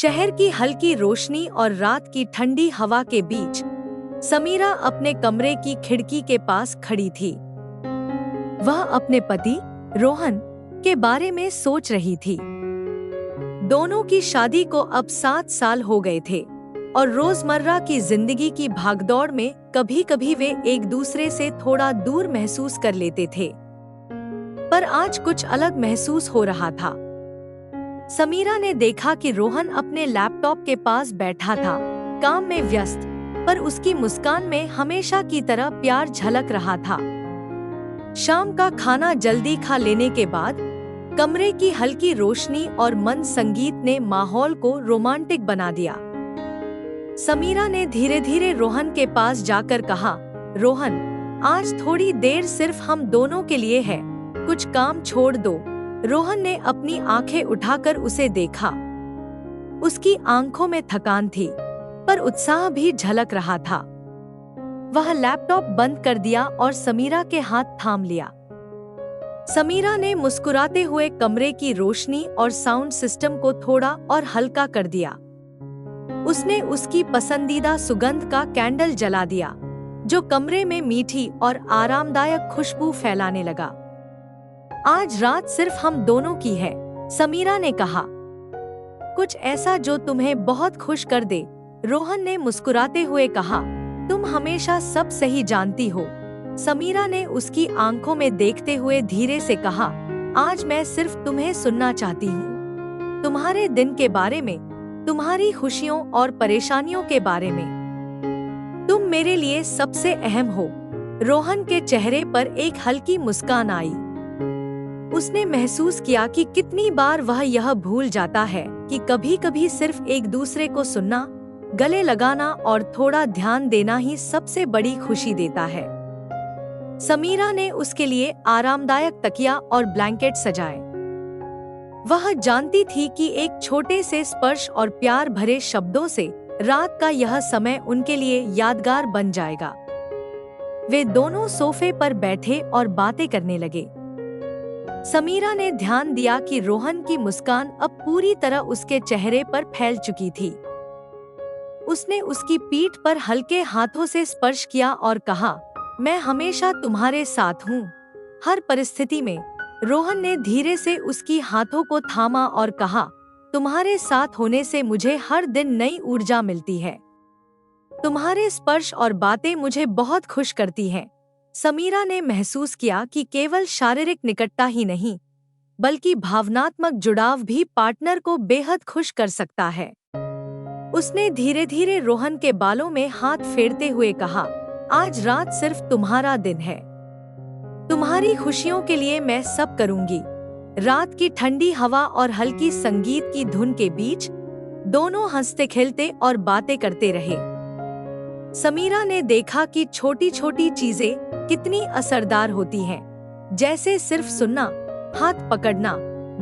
शहर की हल्की रोशनी और रात की ठंडी हवा के बीच समीरा अपने कमरे की खिड़की के पास खड़ी थी। वह अपने पति रोहन के बारे में सोच रही थी। दोनों की शादी को अब 7 साल हो गए थे और रोजमर्रा की जिंदगी की भागदौड़ में कभी-कभी वे एक दूसरे से थोड़ा दूर महसूस कर लेते थे, पर आज कुछ अलग महसूस हो रहा था। समीरा ने देखा कि रोहन अपने लैपटॉप के पास बैठा था, काम में व्यस्त, पर उसकी मुस्कान में हमेशा की तरह प्यार झलक रहा था। शाम का खाना जल्दी खा लेने के बाद कमरे की हल्की रोशनी और मंद संगीत ने माहौल को रोमांटिक बना दिया। समीरा ने धीरे धीरे रोहन के पास जाकर कहा, रोहन, आज थोड़ी देर सिर्फ हम दोनों के लिए है, कुछ काम छोड़ दो। रोहन ने अपनी आंखें उठाकर उसे देखा। उसकी आंखों में थकान थी, पर उत्साह भी झलक रहा था। वह लैपटॉप बंद कर दिया और समीरा के हाथ थाम लिया। समीरा ने मुस्कुराते हुए कमरे की रोशनी और साउंड सिस्टम को थोड़ा और हल्का कर दिया। उसने उसकी पसंदीदा सुगंध का कैंडल जला दिया, जो कमरे में मीठी और आरामदायक खुशबू फैलाने लगा। आज रात सिर्फ हम दोनों की है, समीरा ने कहा। कुछ ऐसा जो तुम्हें बहुत खुश कर दे, रोहन ने मुस्कुराते हुए कहा। तुम हमेशा सब सही जानती हो, समीरा ने उसकी आंखों में देखते हुए धीरे से कहा। आज मैं सिर्फ तुम्हें सुनना चाहती हूँ, तुम्हारे दिन के बारे में, तुम्हारी खुशियों और परेशानियों के बारे में। तुम मेरे लिए सबसे अहम हो। रोहन के चेहरे पर एक हल्की मुस्कान आई। उसने महसूस किया कि कितनी बार वह यह भूल जाता है कि कभी-कभी सिर्फ एक दूसरे को सुनना, गले लगाना और थोड़ा ध्यान देना ही सबसे बड़ी खुशी देता है। समीरा ने उसके लिए आरामदायक तकिया और ब्लैंकेट सजाए। वह जानती थी कि एक छोटे से स्पर्श और प्यार भरे शब्दों से रात का यह समय उनके लिए यादगार बन जाएगा। वे दोनों सोफे पर बैठे और बातें करने लगे। समीरा ने ध्यान दिया कि रोहन की मुस्कान अब पूरी तरह उसके चेहरे पर फैल चुकी थी। उसने उसकी पीठ पर हल्के हाथों से स्पर्श किया और कहा, मैं हमेशा तुम्हारे साथ हूँ, हर परिस्थिति में। रोहन ने धीरे से उसकी हाथों को थामा और कहा, तुम्हारे साथ होने से मुझे हर दिन नई ऊर्जा मिलती है। तुम्हारे स्पर्श और बातें मुझे बहुत खुश करती हैं। समीरा ने महसूस किया कि केवल शारीरिक निकटता ही नहीं, बल्कि भावनात्मक जुड़ाव भी पार्टनर को बेहद खुश कर सकता है। उसने धीरे धीरे रोहन के बालों में हाथ फेरते हुए कहा, आज रात सिर्फ तुम्हारा दिन है। तुम्हारी खुशियों के लिए मैं सब करूंगी। रात की ठंडी हवा और हल्की संगीत की धुन के बीच दोनों हंसते खेलते और बातें करते रहे। समीरा ने देखा कि छोटी छोटी चीजें कितनी असरदार होती हैं, जैसे सिर्फ सुनना, हाथ पकड़ना,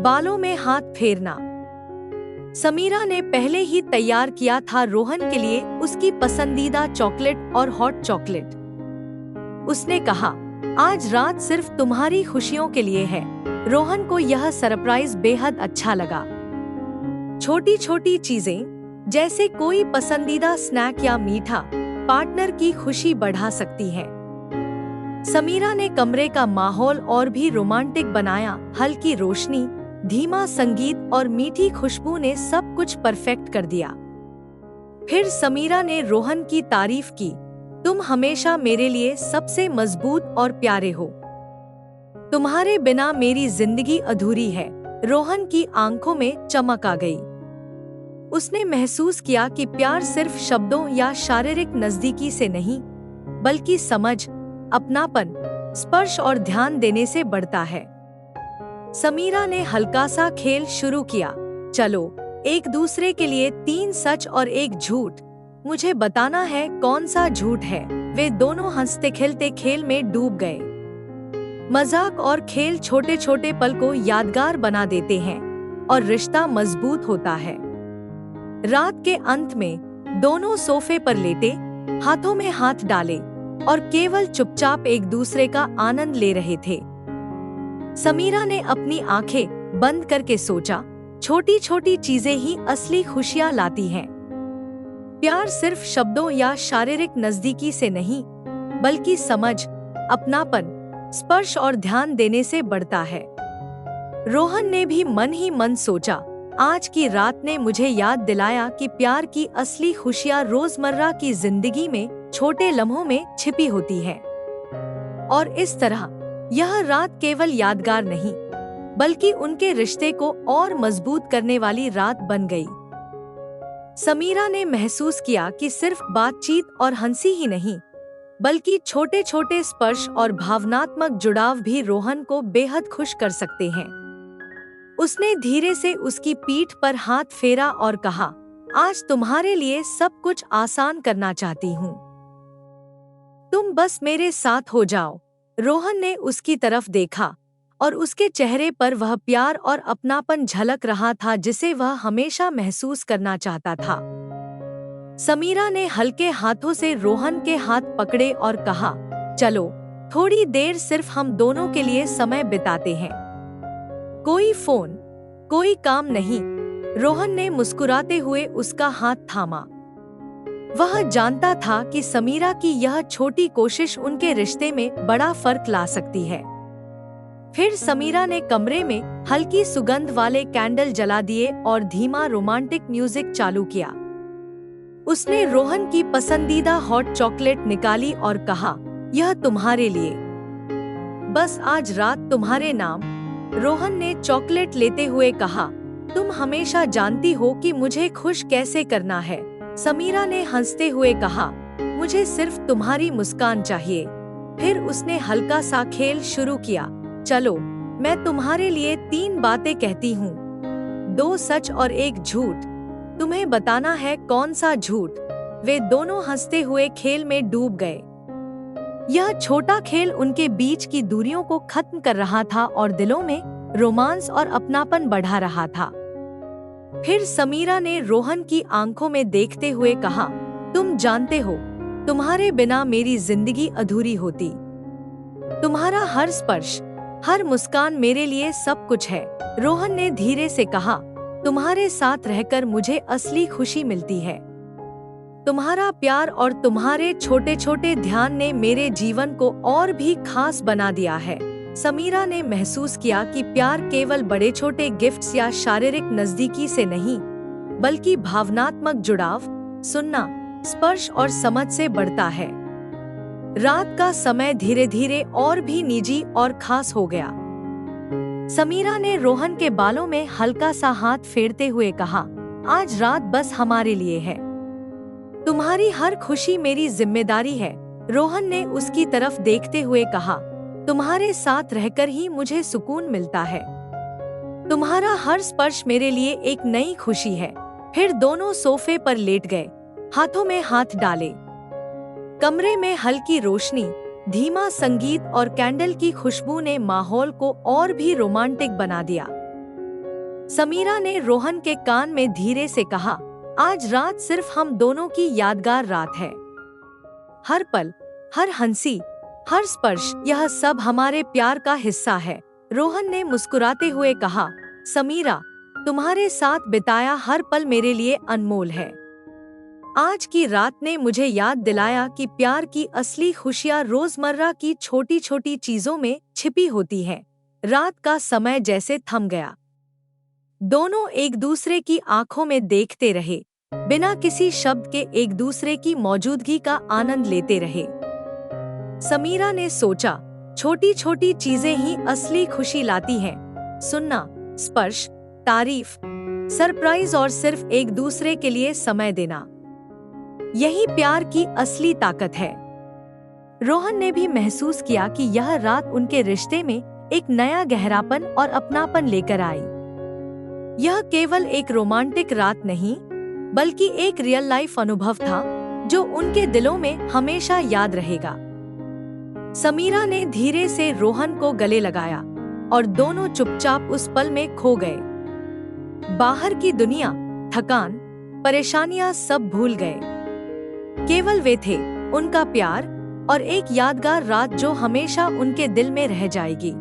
बालों में हाथ फेरना। समीरा ने पहले ही तैयार किया था रोहन के लिए उसकी पसंदीदा चॉकलेट और हॉट चॉकलेट। उसने कहा, आज रात सिर्फ तुम्हारी खुशियों के लिए है। रोहन को यह सरप्राइज बेहद अच्छा लगा। छोटी छोटी चीजें, जैसे कोई पसंदीदा स्नैक या मीठा, पार्टनर की खुशी बढ़ा सकती हैं। समीरा ने कमरे का माहौल और भी रोमांटिक बनाया। हल्की रोशनी, धीमा संगीत और मीठी खुशबू ने सब कुछ परफेक्ट कर दिया। फिर समीरा ने रोहन की तारीफ की, तुम हमेशा मेरे लिए सबसे मजबूत और प्यारे हो। तुम्हारे बिना मेरी जिंदगी अधूरी है। रोहन की आंखों में चमक आ गई। उसने महसूस किया कि प्यार सिर्फ शब्दों या शारीरिक नजदीकी से नहीं, बल्कि समझ, अपनापन, स्पर्श और ध्यान देने से बढ़ता है। समीरा ने हल्का सा खेल शुरू किया। चलो, एक दूसरे के लिए 3 सच और 1 झूठ। मुझे बताना है कौन सा झूठ है। वे दोनों हंसते खेलते खेल में डूब गए। मजाक और खेल छोटे छोटे पल को यादगार बना देते हैं और रिश्ता मजबूत होता है। रात के अंत में दोनों सोफे पर लेटे, हाथों में हाथ डाले और केवल चुपचाप एक दूसरे का आनंद ले रहे थे। समीरा ने अपनी आंखें बंद करके सोचा, छोटी छोटी चीजें ही असली खुशियां लाती हैं। प्यार सिर्फ शब्दों या शारीरिक नजदीकी से नहीं, बल्कि समझ, अपनापन, स्पर्श और ध्यान देने से बढ़ता है। रोहन ने भी मन ही मन सोचा, आज की रात ने मुझे याद दिलाया कि प्यार की असली खुशियां रोजमर्रा की जिंदगी में छोटे लम्हों में छिपी होती हैं। और इस तरह यह रात केवल यादगार नहीं, बल्कि उनके रिश्ते को और मजबूत करने वाली रात बन गई। समीरा ने महसूस किया कि सिर्फ बातचीत और हंसी ही नहीं, बल्कि छोटे छोटे स्पर्श और भावनात्मक जुड़ाव भी रोहन को बेहद खुश कर सकते हैं। उसने धीरे से उसकी पीठ पर हाथ फेरा और कहा, आज तुम्हारे लिए सब कुछ आसान करना चाहती हूँ। तुम बस मेरे साथ हो जाओ। रोहन ने उसकी तरफ देखा और उसके चेहरे पर वह प्यार और अपनापन झलक रहा था जिसे वह हमेशा महसूस करना चाहता था। समीरा ने हल्के हाथों से रोहन के हाथ पकड़े और कहा, चलो थोड़ी देर सिर्फ हम दोनों के लिए समय बिताते हैं। कोई फोन, कोई काम नहीं। रोहन ने मुस्कुराते हुए उसका हाथ थामा। वह जानता था कि समीरा की यह छोटी कोशिश उनके रिश्ते में बड़ा फर्क ला सकती है। फिर समीरा ने कमरे में हल्की सुगंध वाले कैंडल जला दिए और धीमा रोमांटिक म्यूजिक चालू किया। उसने रोहन की पसंदीदा हॉट चॉकलेट निकाली और कहा, यह तुम्हारे लिए, बस आज रात तुम्हारे नाम। रोहन ने चॉकलेट लेते हुए कहा, तुम हमेशा जानती हो कि मुझे खुश कैसे करना है। समीरा ने हंसते हुए कहा, मुझे सिर्फ तुम्हारी मुस्कान चाहिए। फिर उसने हल्का सा खेल शुरू किया, चलो मैं तुम्हारे लिए 3 बातें कहती हूँ, 2 सच और 1 झूठ। तुम्हें बताना है कौन सा झूठ। वे दोनों हंसते हुए खेल में डूब गए। यह छोटा खेल उनके बीच की दूरियों को खत्म कर रहा था और दिलों में रोमांस और अपनापन बढ़ा रहा था। फिर समीरा ने रोहन की आंखों में देखते हुए कहा, तुम जानते हो, तुम्हारे बिना मेरी जिंदगी अधूरी होती। तुम्हारा हर स्पर्श, हर मुस्कान मेरे लिए सब कुछ है। रोहन ने धीरे से कहा, तुम्हारे साथ रहकर मुझे असली खुशी मिलती है। तुम्हारा प्यार और तुम्हारे छोटे छोटे ध्यान ने मेरे जीवन को और भी खास बना दिया है। समीरा ने महसूस किया कि प्यार केवल बड़े छोटे गिफ्ट्स या शारीरिक नजदीकी से नहीं, बल्कि भावनात्मक जुड़ाव, सुनना, स्पर्श और समझ से बढ़ता है। रात का समय धीरे धीरे और भी निजी और खास हो गया। समीरा ने रोहन के बालों में हल्का सा हाथ फेरते हुए कहा, आज रात बस हमारे लिए है। तुम्हारी हर खुशी मेरी जिम्मेदारी है। रोहन ने उसकी तरफ देखते हुए कहा, तुम्हारे साथ रहकर ही मुझे सुकून मिलता है। तुम्हारा हर स्पर्श मेरे लिए एक नई खुशी है। फिर दोनों सोफे पर लेट गए, हाथों में हाथ डाले। कमरे में हल्की रोशनी, धीमा संगीत और कैंडल की खुशबू ने माहौल को और भी रोमांटिक बना दिया। समीरा ने रोहन के कान में धीरे से कहा, आज रात सिर्फ हम दोनों की यादगार रात है। हर पल, हर हंसी, हर स्पर्श, यह सब हमारे प्यार का हिस्सा है। रोहन ने मुस्कुराते हुए कहा, समीरा, तुम्हारे साथ बिताया हर पल मेरे लिए अनमोल है। आज की रात ने मुझे याद दिलाया कि प्यार की असली खुशियां रोजमर्रा की छोटी छोटी चीजों में छिपी होती हैं। रात का समय जैसे थम गया। दोनों एक दूसरे की आंखों में देखते रहे, बिना किसी शब्द के एक दूसरे की मौजूदगी का आनंद लेते रहे। समीरा ने सोचा, छोटी छोटी चीजें ही असली खुशी लाती हैं। सुनना, स्पर्श, तारीफ, सरप्राइज और सिर्फ एक दूसरे के लिए समय देना, यही प्यार की असली ताकत है। रोहन ने भी महसूस किया कि यह रात उनके रिश्ते में एक नया गहरापन और अपनापन लेकर आई। यह केवल एक रोमांटिक रात नहीं, बल्कि एक रियल लाइफ अनुभव था जो उनके दिलों में हमेशा याद रहेगा। समीरा ने धीरे से रोहन को गले लगाया और दोनों चुपचाप उस पल में खो गए। बाहर की दुनिया, थकान, परेशानियां सब भूल गए। केवल वे थे, उनका प्यार और एक यादगार रात जो हमेशा उनके दिल में रह जाएगी।